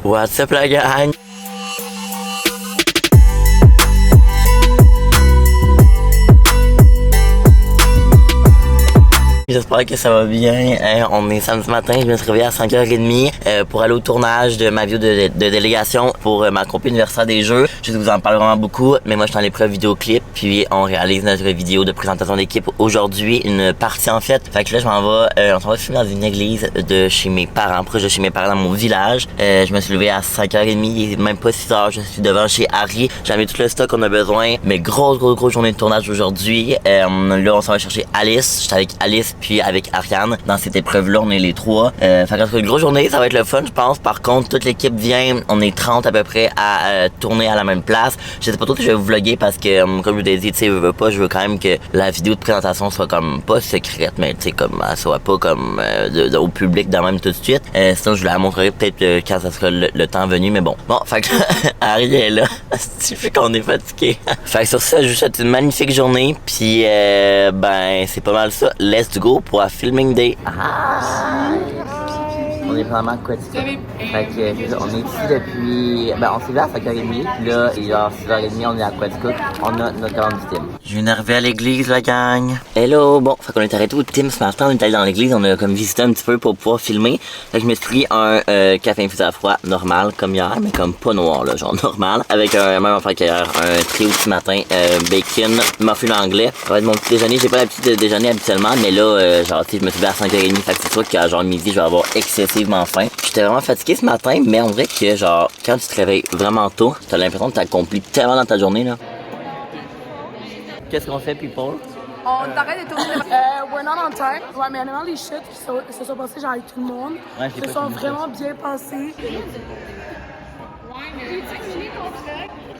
What's up la gang? J'espère que ça va bien. On est samedi matin, je me suis réveillé à 5h30 pour aller au tournage de ma vidéo de délégation pour ma compé anniversaire des jeux. Je vous en parle vraiment beaucoup, mais moi je suis dans l'épreuve vidéoclip, puis on réalise notre vidéo de présentation d'équipe aujourd'hui, une partie en fait. Fait que là je m'en vais, on s'en va filmer dans une église de chez mes parents, proche de chez mes parents dans mon village. Je me suis levé à 5h30, il est même pas 6h, je suis devant chez Harry. J'ai mis tout le stock qu'on a besoin, mais grosse journée de tournage aujourd'hui. Là on s'en va chercher Alice, j'étais avec Alice puis avec Ariane. Dans cette épreuve-là, on est les trois. Fait que une grosse journée, ça va être le fun, je pense. Par contre, toute l'équipe vient, on est 30 à peu près à tourner à la même place. Je sais pas trop que je vais vous vlogger parce que, comme je vous l'ai dit, tu sais, je veux quand même que la vidéo de présentation soit comme pas secrète, mais tu sais, comme elle soit pas comme au public de même tout de suite. Sinon, je vous la montrerai peut-être quand ça sera le temps venu, mais bon. Bon, fait que Harry est là. Ça fait qu'on est fatigué. Fait que sur ça, je vous souhaite une magnifique journée, puis ben, c'est pas mal ça. Let's go pour la filming day. On est vraiment quotidien. Fait que on est ici depuis. Ben on s'est levé à 5h30. Puis là, il est genre 6h30, on est à Quaticook. On a notre grande Tim. Je viens d'arriver à l'église, la gang. Hello! Bon, fait qu'on est arrêté au Tim ce matin, on est allé dans l'église, on a comme visité un petit peu pour pouvoir filmer. Fait que je me suis pris un café infusé à froid normal comme hier, mais comme pas noir là, genre normal. Avec un même affaire qu'hier, un trio ce matin, bacon, muffin anglais. Ça va être mon petit déjeuner. J'ai pas l'habitude de déjeuner habituellement, mais là, genre tu sais, je me suis levé à 5h30. Fait que c'est sûr qu'à genre midi, je vais avoir excessivement faim. J'étais vraiment fatigué ce matin, mais on dirait que genre quand tu te réveilles vraiment tôt, t'as l'impression que t'as accompli tellement dans ta journée là. Qu'est-ce qu'on fait, people? On t'arrête de tourner. We're not on time. Ouais, mais honnêtement, les shit qui se sont passés genre avec tout le monde, se sont vraiment bien passés.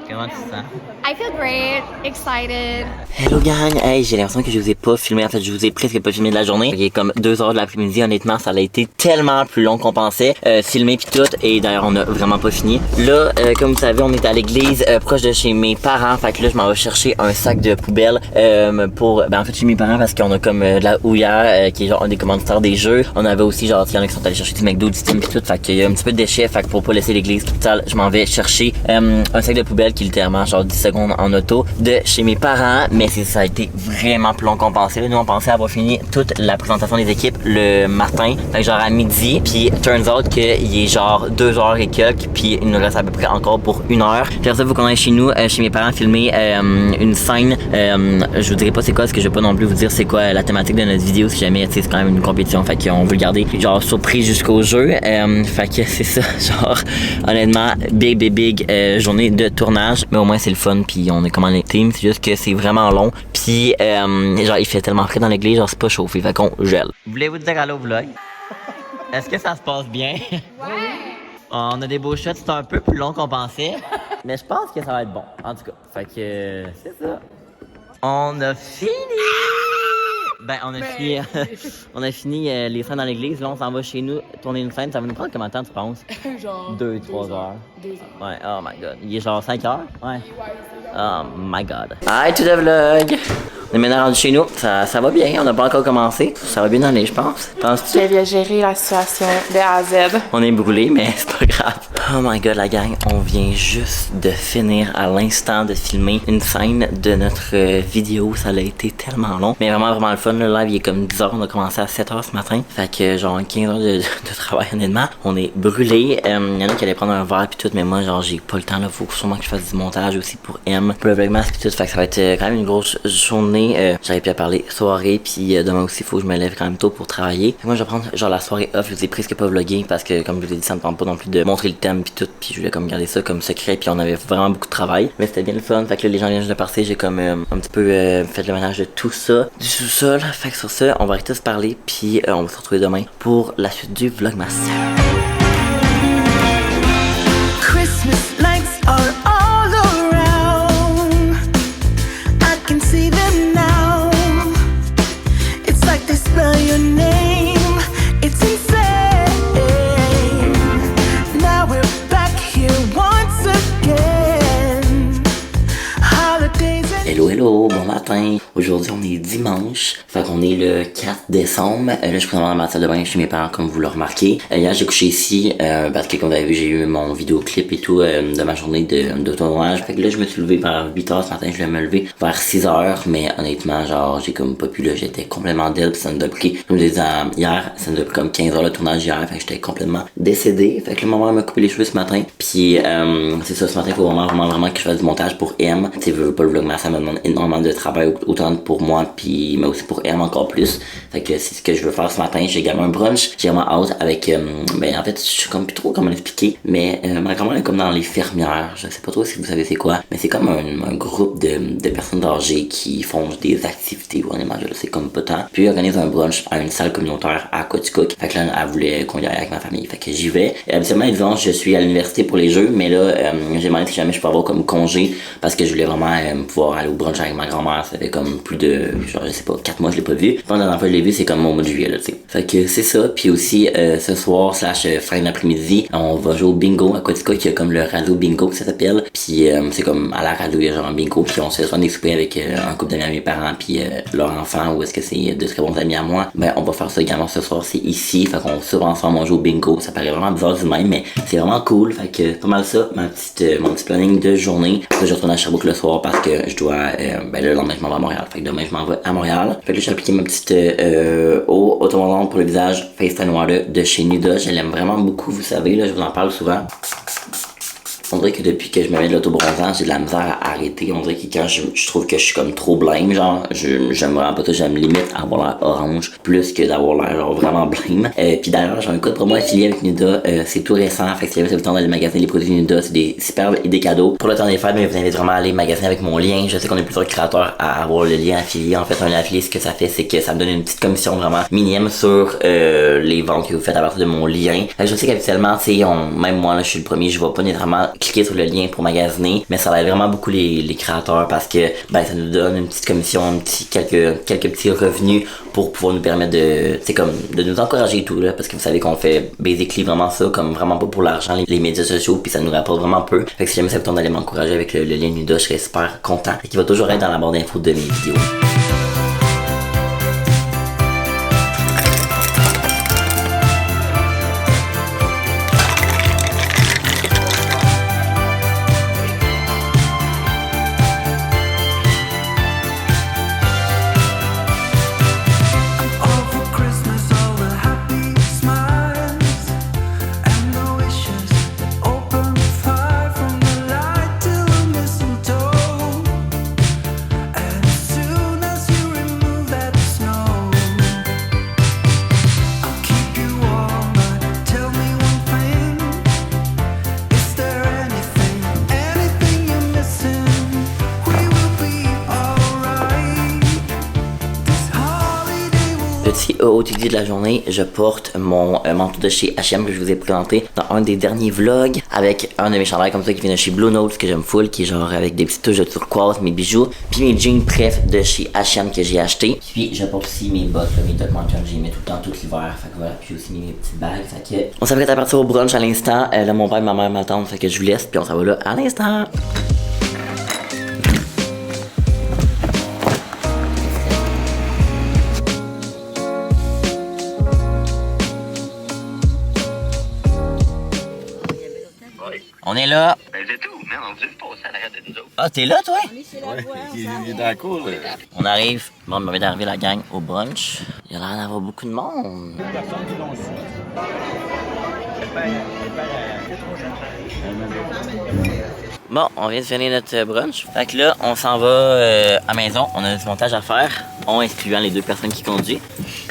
Comment tu te sens? I feel great, excited. Hello gang! Hey, j'ai l'impression que je vous ai pas filmé. En fait, je vous ai presque pas filmé de la journée. Il est comme 2h de l'après-midi. Honnêtement, ça a été tellement plus long qu'on pensait. Filmé pis tout. Et d'ailleurs, on a vraiment pas fini. Là, comme vous savez, on est à l'église proche de chez mes parents. Fait que là, je m'en vais chercher un sac de poubelle pour... Ben en fait, chez mes parents parce qu'on a comme de la houillère qui est genre un des commanditaires des jeux. On avait aussi genre, il y en a qui sont allés chercher du McDo, du Tim pis tout. Fait qu'il y a un petit peu de déchets. Fait que pour pas laisser l'église toute sale, je m'en vais chercher un sac de poubelle qui est littéralement genre 10 secondes en auto de chez mes parents, mais ça a été vraiment plus long qu'on pensait. Nous on pensait avoir fini toute la présentation des équipes le matin, fait que genre à midi, puis turns out qu'il est genre 2h et quelques, puis il nous reste à peu près encore pour 1h. Puis après ça, faut qu'on aille chez nous, chez mes parents, filmer une scène. Je vous dirai pas c'est quoi, parce que je vais pas non plus vous dire c'est quoi la thématique de notre vidéo, si jamais, tu sais, c'est quand même une compétition, fait qu'on veut le garder genre surprise jusqu'au jeu. Fait que c'est ça, genre honnêtement, big journée de tournage, mais au moins c'est le fun, puis on est comme en team, c'est juste que c'est vraiment long, puis genre il fait tellement frais dans l'église, genre c'est pas chauffé, fait qu'on gèle. Voulez-vous dire allô vlog? Est-ce que ça se passe bien? Ouais! On a des beaux shots, c'est un peu plus long qu'on pensait, mais je pense que ça va être bon, en tout cas, fait que c'est ça. On a fini! Ben, on a fini les scènes dans l'église. Là, on s'en va chez nous tourner une scène. Ça va nous prendre combien de temps, tu penses? Genre 2-3 heures. 2 heures. Ouais, oh my god. Il est genre 5 heures? Ouais. Oh my god. Hi to the vlog! On est maintenant rendu chez nous. Ça va bien, on n'a pas encore commencé. Ça va bien aller, je pense. Penses-tu? J'ai bien géré la situation de A à Z. On est brûlés, mais c'est pas grave. Oh my god, la gang, on vient juste de finir à l'instant de filmer une scène de notre vidéo. Ça a été tellement long, mais vraiment le fun. Le live, il est comme 10h. On a commencé à 7h ce matin. Fait que genre 15 heures de travail, honnêtement. On est brûlés. Il y en a qui allaient prendre un verre pis tout, mais moi, genre, j'ai pas le temps. Là, faut sûrement que je fasse du montage aussi pour M, pour le vlogmas pis tout. Fait que ça va être quand même une grosse journée. J'arrive plus à parler soirée, puis demain aussi, il faut que je me lève quand même tôt pour travailler. Moi, je vais prendre genre la soirée off. Je vous ai presque pas vlogué parce que, comme je vous ai dit, ça me tente pas non plus de montrer le thème puis tout. Puis je voulais comme garder ça comme secret. Puis on avait vraiment beaucoup de travail, mais c'était bien le fun. Fait que là, les gens viennent juste de passer. J'ai comme un petit peu fait le ménage de tout ça, du sous-sol. Fait que sur ça, on va arrêter de se parler, puis on va se retrouver demain pour la suite du vlogmas. Hello, bon matin. matin. Aujourd'hui, on est dimanche. Fait qu'on est le 4 décembre. Là, je suis présentement dans ma salle de bain chez mes parents, comme vous le remarquez. Hier, j'ai couché ici, parce que comme vous avez vu, j'ai eu mon vidéoclip et tout, de ma journée de tournage. Fait que là, je me suis levé vers 8h ce matin. Je vais me lever vers 6h. Mais honnêtement, genre, j'ai comme pas pu, là. J'étais complètement dead. Pis ça nous a pris, comme je disais hier, ça nous a pris comme 15 heures le tournage hier. Fait que j'étais complètement décédé. Fait que là, ma mère m'a coupé les cheveux ce matin. Puis, c'est ça, ce matin, il faut vraiment que je fasse du montage pour M. Tu sais, veux pas le vlogmas, ça me demande énormément de travail, autant pour moi, puis mais aussi pour M encore plus. Fait que c'est ce que je veux faire ce matin. J'ai également un brunch. J'ai vraiment hâte avec, ben en fait, je sais comme plus trop comment l'expliquer, mais ma grand-mère est comme dans les fermières. Je sais pas trop si vous savez c'est quoi, mais c'est comme un groupe de personnes âgées qui font des activités, honnêtement, je le sais comme pas tant. Puis ils organisent un brunch à une salle communautaire à Coaticook. Fait que là, elle voulait qu'on y aille avec ma famille. Fait que j'y vais. Habituellement, les dimanches, je suis à l'université pour les jeux, mais là, j'ai demandé si jamais je peux avoir comme congé parce que je voulais vraiment pouvoir aller au brunch avec ma grand-mère. Ça fait comme plus de, genre, je sais pas, 4 mois je l'ai pas vu. La dernière fois que je l'ai vu, c'est comme au mois de juillet, là, tu sais. Fait que c'est ça. Puis aussi, ce soir, fin d'après-midi, on va jouer au bingo à Coaticook. Il y a comme le radio bingo que ça s'appelle. Puis c'est comme à la radio, il y a genre un bingo. Puis on se fait souvent des soupers avec un couple d'amis à mes parents puis leurs enfants, ou est-ce que c'est de très bons amis à moi. Ben, on va faire ça également ce soir, c'est ici. Fait qu'on se ensemble, on joue au bingo. Ça paraît vraiment bizarre du même, mais c'est vraiment cool. Fait que pas mal ça, mon petit planning de journée. Après, je retourne à Sherbrooke le soir parce que je dois, ben le lendemain je m'en vais à Montréal. Fait que demain je m'en vais à Montréal. Fait que là j'ai appliqué ma petite eau automatique pour le visage Face and Water de chez Nuda. Je l'aime vraiment beaucoup, vous savez, là je vous en parle souvent. On dirait que depuis que je me mets de l'autobronzant, j'ai de la misère à arrêter. On dirait que quand je trouve que je suis comme trop blême, genre, j'aime vraiment pas ça, j'aime limite avoir l'air orange, plus que d'avoir l'air genre vraiment blême. Puis d'ailleurs, j'ai un code promo affilié avec Nuda, c'est tout récent, fait que si vous avez le temps d'aller magasiner les produits Nuda, c'est des superbes et des cadeaux. Pour le temps des fêtes, mais vous invite vraiment à aller magasiner avec mon lien. Je sais qu'on est plusieurs créateurs à avoir le lien affilié. En fait, un lien affilié, ce que ça fait, c'est que ça me donne une petite commission vraiment minime sur les ventes que vous faites à partir de mon lien. Fait que je sais qu'habituellement, tu sais, même moi, là, je suis le premier, je vais pas nécessairement cliquer sur le lien pour magasiner, mais ça aide vraiment beaucoup les créateurs parce que ben ça nous donne une petite commission, quelques petits revenus pour pouvoir nous permettre de nous encourager et tout là, parce que vous savez qu'on fait basically vraiment ça comme vraiment pas pour l'argent, les médias sociaux, puis ça nous rapporte vraiment peu. Fait que si jamais ça vous tente d'aller m'encourager avec le lien Nuda, je serais super content et qui va toujours être dans la barre d'infos de mes vidéos. Petit OOTD de la journée, je porte mon manteau de chez H&M que je vous ai présenté dans un des derniers vlogs avec un de mes chandails comme ça qui vient de chez Blue Notes que j'aime full, qui est genre avec des petites touches de turquoise, mes bijoux, puis mes jeans préf de chez H&M que j'ai acheté. Puis je porte aussi mes bottes, là, mes Doc Martens que j'ai mis tout le temps, tout l'hiver, fait que voilà, puis aussi mes petites bagues, fait que on s'apprête à partir au brunch à l'instant. Là mon père et ma mère m'attendent, fait que je vous laisse, puis on s'en va là à l'instant. On est là. Ben c'est tout, man, on veut passer à l'arrêt de nous autres. Ah, t'es là, toi? Ouais, il est dans la cour, là. On arrive. Bon, on vient d'arriver la gang au brunch. Il y a l'air d'avoir beaucoup de monde. Bon, on vient de finir notre brunch. Fait que là, on s'en va à maison. On a du montage à faire. On incluant les 2 personnes qui conduisent.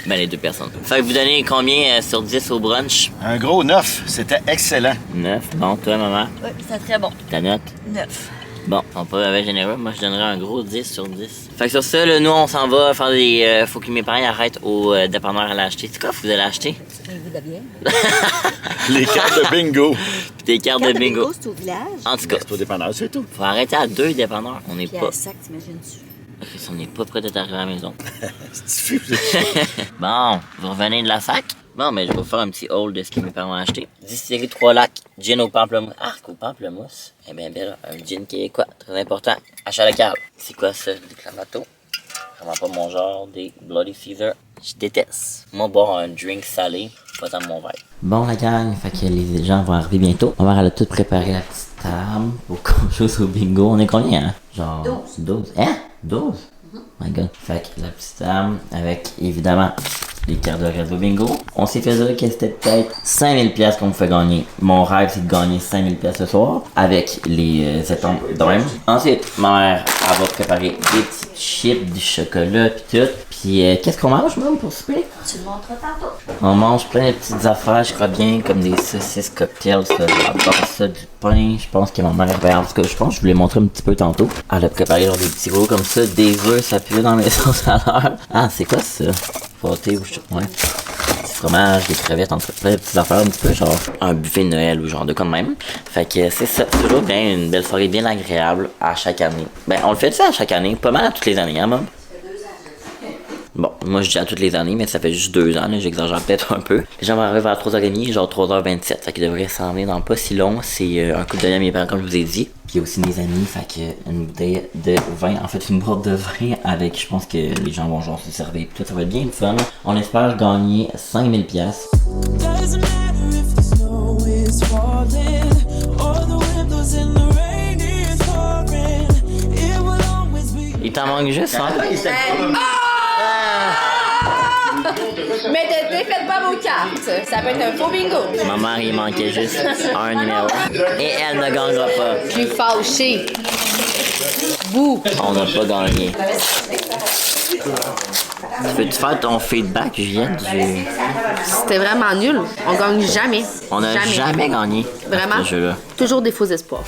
Ben, les 2 personnes. Fait que vous donnez combien sur 10 au brunch? Un gros 9, c'était excellent. 9. Bon, toi, maman? Oui, c'est très bon. Ta note? 9. Bon, on peut pas généreux. Moi, je donnerais un gros 10 sur 10. Fait que sur ça, là, nous, on s'en va faire des... faut que mes parents arrêtent au dépanneur à l'acheter. C'est quoi que vous allez acheter? Un de bière. Les cartes de bingo. Pis des cartes de bingo. C'est au village. En tout cas, C'est au dépanneur, c'est tout. faut arrêter à 2 dépanneurs. On n'est Puis pas... à sac, t'imagines-tu? Ok, on n'est pas prêt d'être arrivé à la maison. C'est diffus. Bon, vous revenez de la sac? Bon, mais je vais vous faire un petit haul de ce que mes parents ont acheté. Distillerie 3 Lacs, gin au pamplemousse. Arc au pamplemousse. Eh bien, un gin qui est quoi? Très important. Achat local. C'est quoi ça? Du clamato. Vraiment pas mon genre des Bloody Caesar. Je déteste. Moi, boire un drink salé, pas dans mon verre. Bon, la gang, fait que les gens vont arriver bientôt. Ma mère, elle a tout préparé la petite table pour qu'on joue au bingo. On est combien, hein? Genre 12. Hein? 12? My God. Fait que la petite table avec, évidemment, les cartes de réseau bingo. On s'est fait dire que c'était peut-être 5000$ qu'on me fait gagner. Mon rêve, c'est de gagner 5000$ ce soir avec les étompes de même. Ensuite, ma mère, elle va préparer des petits chips, du chocolat pis tout. Pis qu'est-ce qu'on mange, même, pour souper? Tu le montres tantôt. On mange plein de petites affaires, je crois bien, comme des saucisses cocktails, ça, j'adore ça, du pain. Je pense que ma mère, en tout cas, je pense que je vous l'ai montré un petit peu tantôt. Elle a préparé genre des petits gros comme ça, des œufs, ça pue dans mes sauces à l'heure. Ah, c'est quoi ça? Pâté ou je sais pas, ouais. Petit fromage, des crevettes, en tout cas, plein de petites affaires, un petit peu genre un buffet de Noël ou genre de quoi de même. Fait que c'est ça, toujours bien une belle soirée bien agréable à chaque année. Ben, on le fait ça à chaque année, pas mal à toutes les années, hein, maman? Bon, moi je dis à toutes les années, mais ça fait juste 2 ans, là, j'exagère peut-être un peu. Les gens vont arriver à 3h30, genre 3h27, fait qu'ils devraient s'en venir dans pas si long. C'est un coup de donner à mes parents, comme je vous ai dit. Puis il y a aussi mes amis, fait que une bouteille de vin, en fait une boîte de vin avec, je pense que les gens vont genre se servir. Puis tout, ça va être bien le fun. On espère gagner 5000$. Il t'en manque juste, hein? Mais ne défaites pas vos cartes. Ça peut être un faux bingo. Ma mère, il manquait juste un numéro. Et elle ne gagnera pas. Je suis fâchée. Bouh. On n'a pas gagné. Peux-tu faire ton feedback, Juliette? C'était vraiment nul. On gagne jamais. On n'a jamais gagné. Vraiment. Ce jeu-là. Toujours des faux espoirs.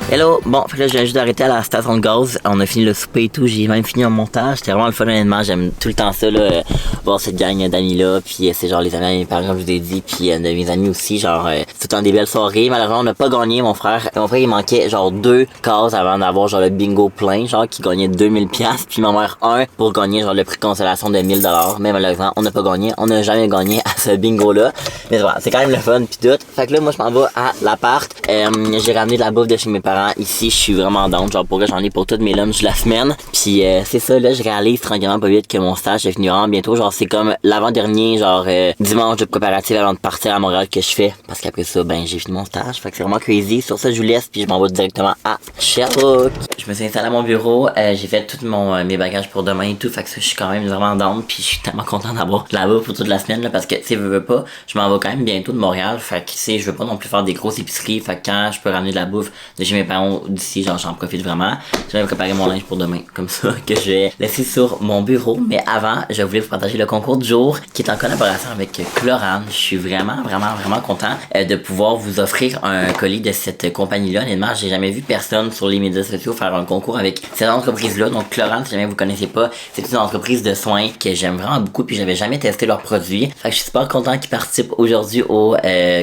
Hello, bon, fait que là, je viens juste d'arrêter à la station de gaz. On a fini le souper et tout, j'ai même fini mon montage. C'était vraiment le fun, honnêtement. J'aime tout le temps ça, là, voir cette gang d'amis-là. Puis c'est genre les amis de mes parents, comme je vous ai dit. Puis de mes amis aussi, genre, c'est tout le temps des belles soirées. Malheureusement, on n'a pas gagné, mon frère. Mon frère, il manquait genre 2 cases avant d'avoir genre le bingo plein, genre, qui gagnait 2000$. Puis ma mère, 1 pour gagner genre le prix de consolation de 1000$. Mais malheureusement, on n'a pas gagné. On n'a jamais gagné à ce bingo-là. Mais voilà, c'est quand même le fun, puis tout. Fait que là, moi, je m'en vais à l'appart. J'ai ramené de la bouffe de chez mes parents. Ici, je suis vraiment down, genre pour que j'en ai pour toutes mes lunchs de la semaine. Puis c'est ça, là, je réalise tranquillement pas vite que mon stage est fini vraiment bientôt. Genre c'est comme l'avant-dernier, genre dimanche de préparatif avant de partir à Montréal que je fais. Parce qu'après ça, ben j'ai fini mon stage. Fait que c'est vraiment crazy. Sur ça, je vous laisse, puis je m'en vais directement à Sherbrooke. Je me suis installé à mon bureau, j'ai fait tous mes bagages pour demain et tout. Fait que ça, je suis quand même vraiment down. Puis je suis tellement content d'avoir de la bouffe pour toute la semaine, là, parce que tu sais, veux pas, je m'en vais quand même bientôt de Montréal. Fait que tu sais, je veux pas non plus faire des grosses épiceries. Fait que quand je peux ramener de la bouffe de chez mes parents d'ici, genre j'en profite vraiment. Je vais préparer mon linge pour demain, comme ça, que je vais laisser sur mon bureau. Mais avant, je voulais vous partager le concours du jour qui est en collaboration avec Chlorane. Je suis vraiment content de pouvoir vous offrir un colis de cette compagnie-là. Honnêtement, j'ai jamais vu personne sur les médias sociaux faire un concours avec cette entreprise-là. Donc Chlorane, si jamais vous connaissez pas, c'est une entreprise de soins que j'aime vraiment beaucoup, puis j'avais jamais testé leurs produits. Fait que je suis super content qu'ils participent aujourd'hui au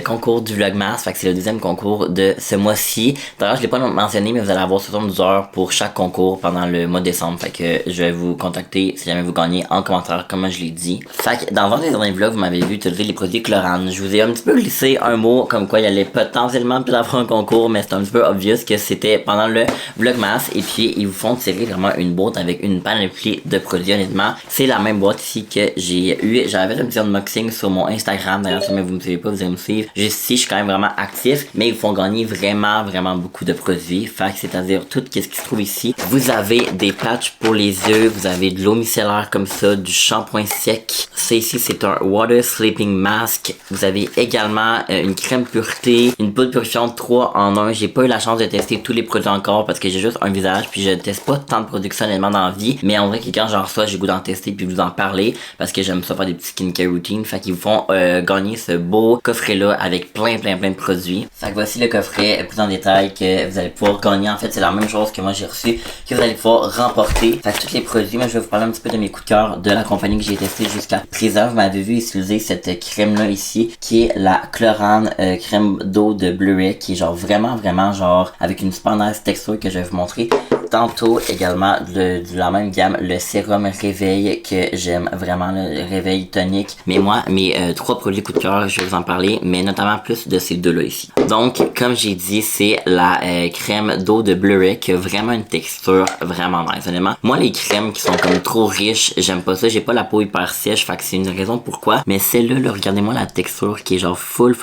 concours du Vlogmas. Fait que c'est le deuxième concours de ce mois-ci. D'ailleurs, je l'ai pas mentionné, mais vous allez avoir 72 heures pour chaque concours pendant le mois de décembre. Fait que je vais vous contacter si jamais vous gagnez en commentaire, comme je l'ai dit. Fait que dans un des derniers vlogs, vous m'avez vu utiliser les produits Chlorane. Je vous ai un petit peu glissé un mot comme quoi il allait potentiellement peut-être avoir un concours, mais c'est un petit peu obvious que c'était pendant le Vlogmas. Et puis ils vous font tirer vraiment une boîte avec une panoplie de produits. Honnêtement, c'est la même boîte ici que j'ai eu. J'avais fait un petit unboxing sur mon Instagram. D'ailleurs, si vous me suivez pas, vous allez me suivre. Juste ici, je suis quand même vraiment actif, mais ils font gagner vraiment beaucoup de produits. Fait que c'est-à-dire tout ce qui se trouve ici. Vous avez des patchs pour les yeux, vous avez de l'eau micellaire comme ça, du shampoing sec. Ça ici, c'est un Water Sleeping Mask. Vous avez également une crème pureté, une poudre purifiante 3 en 1. J'ai pas eu la chance de tester tous les produits encore parce que j'ai juste un visage, puis je teste pas tant de production honnêtement dans la vie. Mais en vrai, que quand j'en reçois, j'ai goût d'en tester puis vous en parler parce que j'aime ça faire des petits skincare routines. Fait qu'ils vous font gagner ce beau coffret-là avec plein de produits. Fait que voici le coffret plus en détail que vous allez pouvoir gagner. En fait, c'est la même chose que moi j'ai reçu, que vous allez pouvoir remporter. Fait que tous les produits, moi je vais vous parler un petit peu de mes coups de cœur de la compagnie que j'ai testé jusqu'à présent. Vous m'avez vu utiliser cette crème là ici, qui est la Chlorane crème d'eau de Bleuet, qui est genre vraiment genre avec une super nice texture que je vais vous montrer tantôt également de la même gamme, le sérum réveil que j'aime vraiment, le réveil tonique. Mais moi, mes 3 produits coup de cœur, je vais vous en parler, mais notamment plus de ces deux-là ici. Donc, comme j'ai dit, c'est la crème d'eau de Bleuret qui a vraiment une texture vraiment nice. Honnêtement, moi, les crèmes qui sont comme trop riches, j'aime pas ça. J'ai pas la peau hyper sèche, fait que c'est une raison pourquoi. Mais celle-là, là, regardez-moi la texture qui est genre full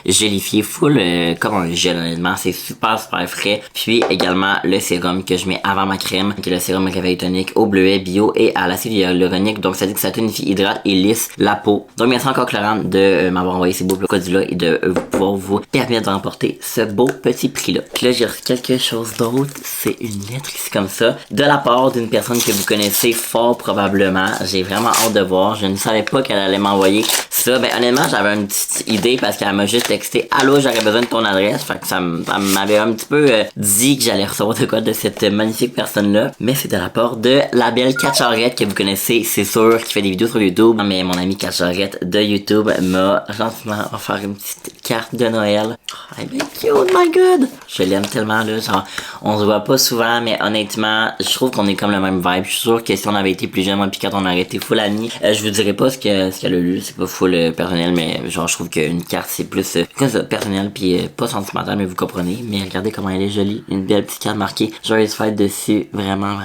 gélifiée, full comme un gel honnêtement. C'est super frais. Puis également le sérum que je mets avant ma crème, qui est le sérum réveil tonique au bleuet bio et à l'acide hyaluronique. Donc ça dit que ça tonifie, hydrate et lisse la peau. Donc merci encore Clorane de m'avoir envoyé ces beaux produits-là et de pouvoir vous permettre de remporter ce beau petit prix-là. Puis là j'ai reçu quelque chose d'autre. C'est une lettre ici comme ça, de la part d'une personne que vous connaissez fort probablement. J'ai vraiment hâte de voir. Je ne savais pas qu'elle allait m'envoyer ça. Ben honnêtement j'avais une petite idée parce qu'elle m'a juste texté allô, j'aurais besoin de ton adresse. Fait que ça m'avait un petit peu dit que j'allais recevoir de quoi de cette magnifique personne-là. Mais c'est de la part de la belle Kat Charrette que vous connaissez, c'est sûr, qui fait des vidéos sur YouTube. Mais mon ami Kat Charrette de YouTube m'a gentiment offert une petite carte de Noël. Oh, elle est bien cute, my god! Je l'aime tellement là, genre, on se voit pas souvent, mais honnêtement, je trouve qu'on est comme le même vibe. Je suis sûr que si on avait été plus jeune, moi pis quand on aurait été full amis, je vous dirais pas ce qu'elle a lu, c'est pas full personnel, mais genre je trouve qu'une carte c'est plus comme ça, personnel pis pas sentimental, mais vous comprenez. Mais regardez comment elle est jolie, une belle petite carte marquée Joyeuse Fête dessus, vraiment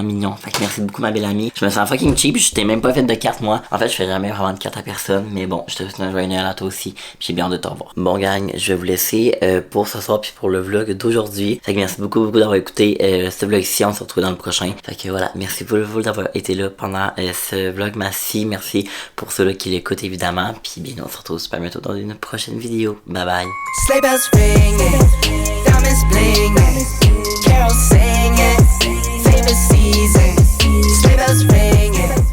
mignon. Fait que merci beaucoup ma belle amie. Je me sens fucking cheap, je t'ai même pas fait de carte moi. En fait je fais jamais vraiment de carte à personne, mais bon, je te souhaite un joyeux Noël à toi aussi, pis j'ai bien hâte de te revoir. Bon gang, je vais vous laisser pour ce soir puis pour le vlog d'aujourd'hui. Fait que merci beaucoup d'avoir écouté ce vlog-ci, on se retrouve dans le prochain. Fait que voilà, merci beaucoup d'avoir été là pendant ce vlog-ci. Merci pour ceux-là qui l'écoutent évidemment. Puis bien, on se retrouve super bientôt dans une prochaine vidéo. Bye bye. Sleigh bells ringing, diamonds blinging, carols singing, favorite season. Sleigh bells ringing.